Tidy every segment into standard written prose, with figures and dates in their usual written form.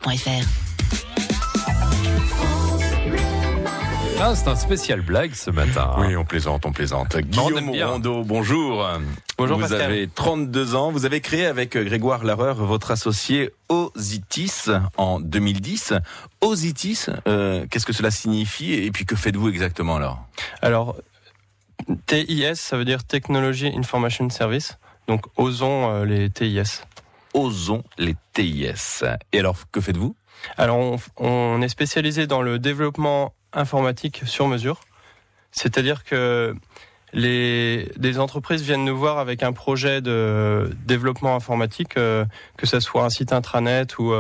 FranceBleu.fr. Ah, c'est un spécial blague ce matin. Oui, on plaisante. Guillaume Rondeau, bonjour. Bonjour Vous Pascal. avez 32 ans. Vous avez créé avec Grégoire Larreur, votre associé, Ositis en 2010. Ositis, qu'est-ce que cela signifie et puis que faites-vous exactement alors ? Alors, TIS, ça veut dire Technology Information Service. Donc, osons les TIS. Osons les TIS. Et alors, que faites-vous ? Alors, on est spécialisé dans le développement informatique sur mesure. C'est-à-dire que des entreprises viennent nous voir avec un projet de développement informatique, que ce soit un site intranet ou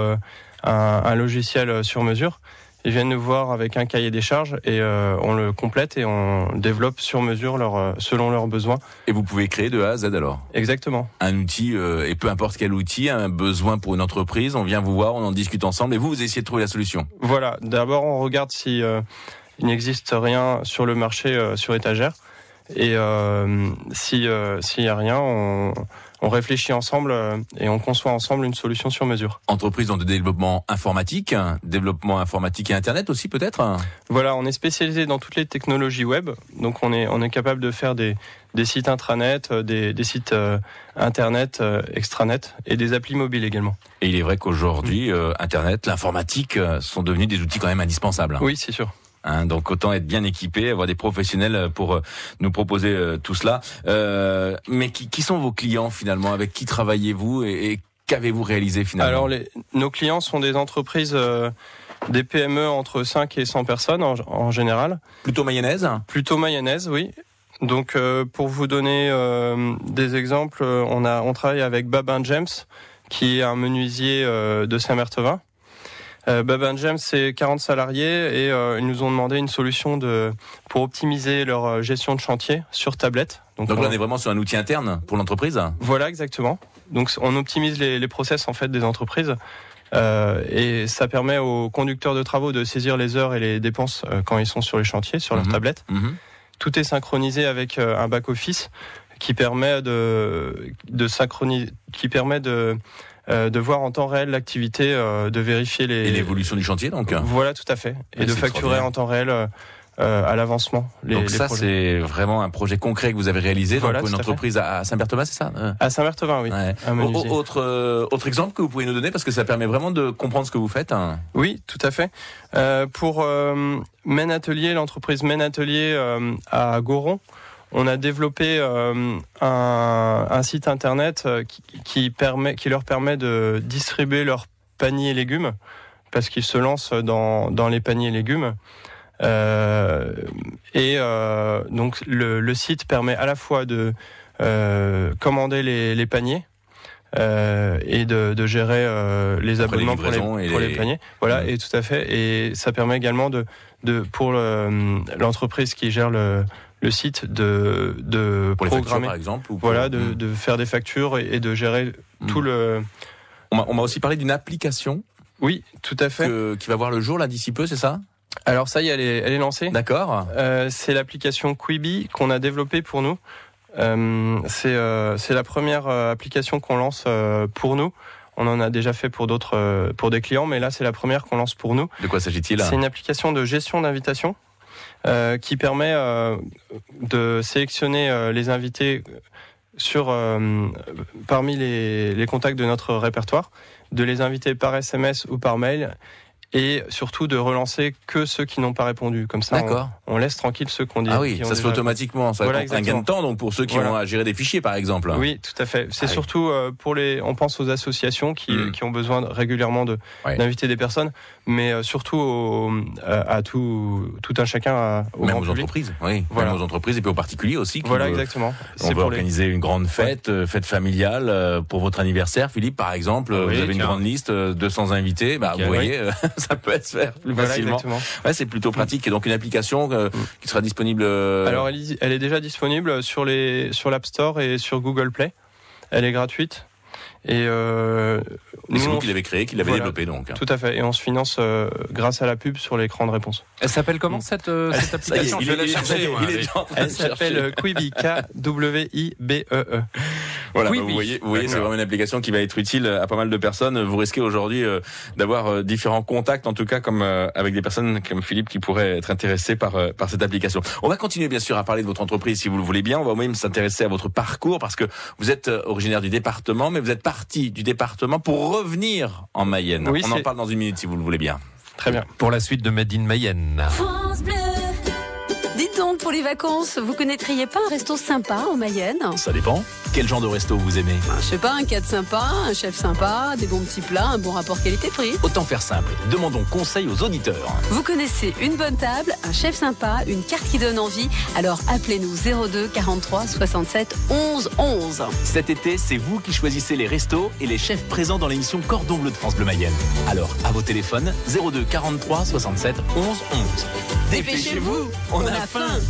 un logiciel sur mesure. Ils viennent nous voir avec un cahier des charges et on le complète et on développe sur mesure selon leurs besoins. Et vous pouvez créer de A à Z alors ? Exactement. Un outil, et peu importe quel outil, un besoin pour une entreprise, on vient vous voir, on en discute ensemble et vous essayez de trouver la solution. Voilà. D'abord, on regarde si il n'existe rien sur le marché sur étagère. Et s'il y a rien, on réfléchit ensemble et on conçoit ensemble une solution sur mesure. Entreprise dans le développement informatique et Internet aussi peut-être ? Voilà, on est spécialisé dans toutes les technologies web. Donc on est capable de faire des sites intranet, des sites internet, extranet et des applis mobiles également. Et il est vrai qu'aujourd'hui, Internet, l'informatique sont devenus des outils quand même indispensables. Oui, c'est sûr. Donc autant être bien équipé, avoir des professionnels pour nous proposer tout cela. Mais qui sont vos clients finalement ? Avec qui travaillez-vous et qu'avez-vous réalisé finalement ? Alors nos clients sont des entreprises, des PME entre 5 et 100 personnes en général. Plutôt mayonnaise ? Plutôt mayonnaise, oui. Donc pour vous donner des exemples, on travaille avec Babin James, qui est un menuisier de Saint-Berthevin. Babin James, c'est 40 salariés et ils nous ont demandé une solution pour optimiser leur gestion de chantier sur tablette. Donc là, on est vraiment sur un outil interne pour l'entreprise ? Voilà, exactement. Donc on optimise les process en fait des entreprises et ça permet aux conducteurs de travaux de saisir les heures et les dépenses quand ils sont sur les chantiers, sur leur tablette. Tout est synchronisé avec un back-office qui permet de voir en temps réel l'activité, de vérifier et l'évolution du chantier donc. Voilà, tout à fait. Et de facturer en temps réel à l'avancement donc ça, projets. C'est vraiment un projet concret que vous avez réalisé voilà, pour une entreprise à Saint-Berthevin, c'est ça ? À Saint-Berthevin, oui. Ouais. Autre exemple que vous pourriez nous donner, parce que ça permet vraiment de comprendre ce que vous faites. Oui, tout à fait. Pour Men Atelier, l'entreprise Men Atelier à Goron, on a développé un site internet qui leur permet de distribuer leurs paniers légumes, parce qu'ils se lancent dans les paniers légumes. Donc le site permet à la fois de commander les paniers et de gérer les abonnements pour les paniers. Voilà, et tout à fait. Et ça permet également pour l'entreprise qui gère le site de pour programmer, les factures, par exemple, ou voilà, de faire des factures et de gérer tout le. On m'a aussi parlé d'une application. Oui, tout à fait. Qui va voir le jour là d'ici peu, c'est ça ? Alors ça y est, elle est lancée. D'accord. C'est l'application Quibi qu'on a développée pour nous. C'est la première application qu'on lance pour nous. On en a déjà fait pour des clients, mais là c'est la première qu'on lance pour nous. De quoi s'agit-il ? C'est une application de gestion d'invitation qui permet de sélectionner les invités parmi les contacts de notre répertoire, de les inviter par SMS ou par mail, et surtout de relancer que ceux qui n'ont pas répondu. Comme ça, on laisse tranquille ceux qui ont dit. Ah oui, ça se fait automatiquement. Ça va être un gain de temps donc pour ceux qui ont à gérer des fichiers, par exemple. Oui, tout à fait. C'est surtout on pense aux associations qui ont besoin régulièrement d'inviter des personnes, mais surtout à tout un chacun, même aux entreprises. Oui, voilà. Même aux entreprises et puis aux particuliers aussi. Exactement. On veut organiser une grande fête familiale pour votre anniversaire, Philippe, par exemple. Vous avez une grande liste, 200 invités. Vous voyez. Ça peut se faire plus facilement. Ouais, c'est plutôt pratique. Et donc une application qui sera disponible. Alors elle est déjà disponible sur l'App Store et sur Google Play. Elle est gratuite. Et c'est vous qui l'avez créée, qui l'avez développée donc. Tout à fait. Et on se finance grâce à la pub sur l'écran de réponse. Elle s'appelle comment cette application ? Il est déjà en train de Elle s'appelle Quibi, Kwibee. Voilà, vous voyez, c'est vraiment une application qui va être utile à pas mal de personnes. Vous risquez aujourd'hui d'avoir différents contacts, en tout cas comme avec des personnes comme Philippe qui pourraient être intéressées par cette application. On va continuer bien sûr à parler de votre entreprise si vous le voulez bien. On va même s'intéresser à votre parcours parce que vous êtes originaire du département, mais vous êtes parti du département pour revenir en Mayenne. Oui, on en parle dans une minute si vous le voulez bien. Très bien. Pour la suite de Made in Mayenne. France Bleu. Dites donc, pour les vacances, vous connaîtriez pas un resto sympa en Mayenne? Ça dépend. Quel genre de resto vous aimez? Je sais pas, un cadre sympa, un chef sympa, des bons petits plats, un bon rapport qualité-prix. Autant faire simple. Demandons conseil aux auditeurs. Vous connaissez une bonne table, un chef sympa, une carte qui donne envie? Alors appelez-nous 02 43 67 11 11. Cet été, c'est vous qui choisissez les restos et les chefs présents dans l'émission Cordon Bleu de France Bleu Mayenne. Alors, à vos téléphones, 02 43 67 11 11. Dépêchez-vous, on a faim.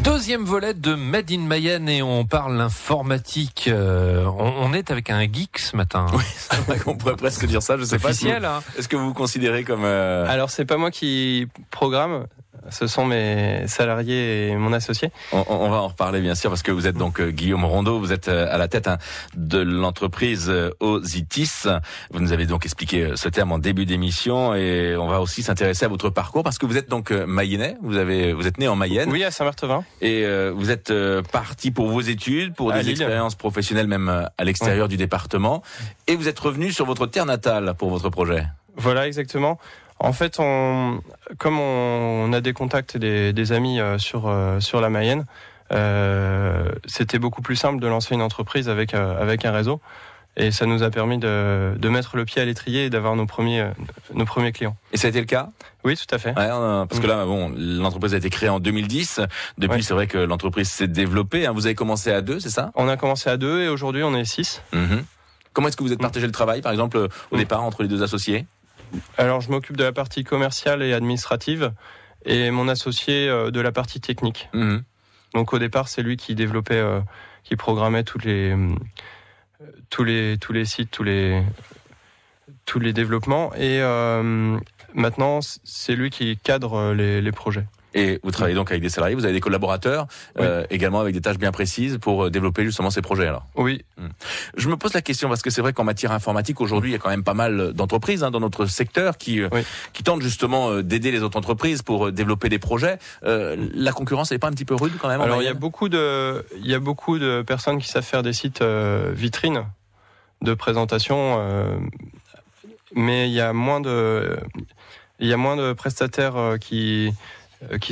Deuxième volet de Made in Mayenne et on parle informatique. On est avec un geek ce matin. Oui, c'est vrai qu'on pourrait presque dire ça. Je sais pas. Est-ce que vous vous considérez comme Alors c'est pas moi qui programme. Ce sont mes salariés et mon associé. On va en reparler bien sûr parce que vous êtes donc Guillaume Rondeau, vous êtes à la tête de l'entreprise Ositis. Vous nous avez donc expliqué ce terme en début d'émission et on va aussi s'intéresser à votre parcours parce que vous êtes donc mayennais, vous êtes né en Mayenne. Oui, à Saint-Martevin. Et vous êtes parti pour vos études, pour des expériences professionnelles même à l'extérieur du département et vous êtes revenu sur votre terre natale pour votre projet. Voilà, exactement. En fait, comme on a des contacts et des amis sur la Mayenne, c'était beaucoup plus simple de lancer une entreprise avec un réseau. Et ça nous a permis de mettre le pied à l'étrier et d'avoir nos premiers clients. Et ça a été le cas ? Oui, tout à fait. Ouais, parce que là, l'entreprise a été créée en 2010. Depuis, c'est vrai que l'entreprise s'est développée. Vous avez commencé à 2, c'est ça ? On a commencé à 2 et aujourd'hui, on est 6. Comment est-ce que vous êtes partagé le travail, par exemple, au départ, entre les deux associés ? Alors, je m'occupe de la partie commerciale et administrative et mon associé de la partie technique. Donc, au départ, c'est lui qui développait, qui programmait tous les sites, tous les développements. Et maintenant, c'est lui qui cadre les projets. Et vous travaillez donc avec des salariés, vous avez des collaborateurs, également avec des tâches bien précises pour développer justement ces projets alors. Oui. Je me pose la question parce que c'est vrai qu'en matière informatique aujourd'hui, il y a quand même pas mal d'entreprises dans notre secteur qui tentent justement d'aider les autres entreprises pour développer des projets. La concurrence n'est pas un petit peu rude quand même? Alors il y a beaucoup de personnes qui savent faire des sites vitrines de présentation, mais il y a moins de prestataires qui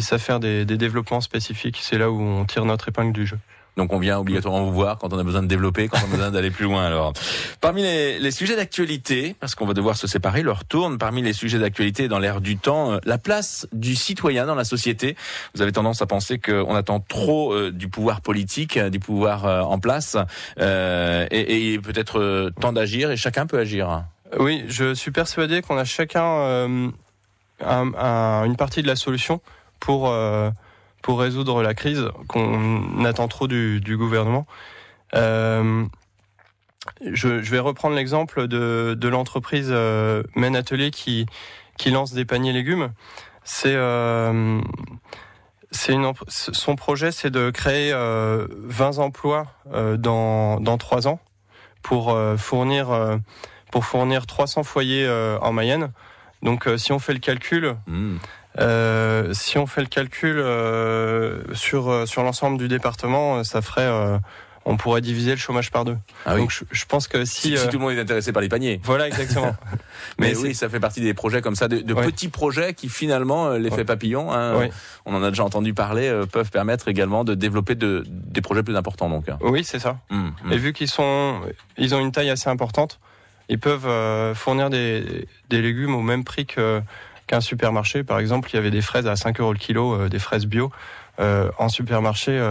savent faire des développements spécifiques. C'est là où on tire notre épingle du jeu. Donc on vient obligatoirement vous voir quand on a besoin de développer, quand on a besoin d'aller plus loin. Alors, parmi les sujets d'actualité, parce qu'on va devoir se séparer, l'heure tourne, parmi les sujets d'actualité dans l'air du temps, la place du citoyen dans la société. Vous avez tendance à penser qu'on attend trop du pouvoir politique, du pouvoir en place, et peut-être temps d'agir, et chacun peut agir. Oui, je suis persuadé qu'on a chacun une partie de la solution pour résoudre la crise qu'on attend trop du gouvernement. Je vais reprendre l'exemple de l'entreprise Men Atelier qui lance des paniers légumes. Son projet, c'est de créer 20 emplois dans 3 ans pour fournir 300 foyers en Mayenne. Donc si on fait le calcul, sur l'ensemble du département, ça ferait, on pourrait diviser le chômage par 2. Ah oui. Donc je pense que si tout le monde est intéressé par les paniers. Voilà, exactement. Mais oui, ça fait partie des projets comme ça, de petits projets qui finalement, l'effet papillon, on en a déjà entendu parler, peuvent permettre également de développer des projets plus importants. Donc. Oui, c'est ça. Et vu qu'ils ont une taille assez importante, ils peuvent fournir des légumes au même prix qu'un supermarché. Par exemple, il y avait des fraises à 5 € le kilo, des fraises bio. En supermarché,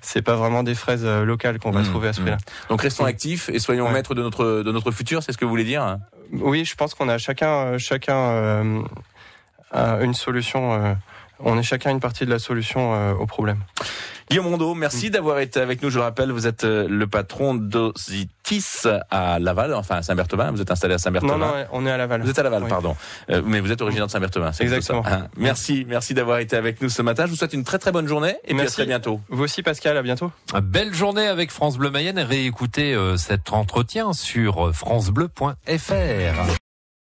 c'est pas vraiment des fraises locales qu'on va trouver à ce prix-là. Donc restons actifs et soyons maîtres de notre futur, c'est ce que vous voulez dire? Oui, je pense qu'on a chacun une solution On est chacun une partie de la solution au problème. Guillaume Rondeau, merci d'avoir été avec nous. Je le rappelle, vous êtes le patron d'Ositis à Laval, enfin à Saint-Berthevin. Vous êtes installé à Saint-Berthevin. Non, on est à Laval. Vous êtes à Laval, oui. Pardon. Mais vous êtes originaire de Saint-Berthevin, c'est exactement. Ça. Merci d'avoir été avec nous ce matin. Je vous souhaite une très très bonne journée et puis à très bientôt. Vous aussi, Pascal, à bientôt. Belle journée avec France Bleu Mayenne et réécoutez cet entretien sur francebleu.fr.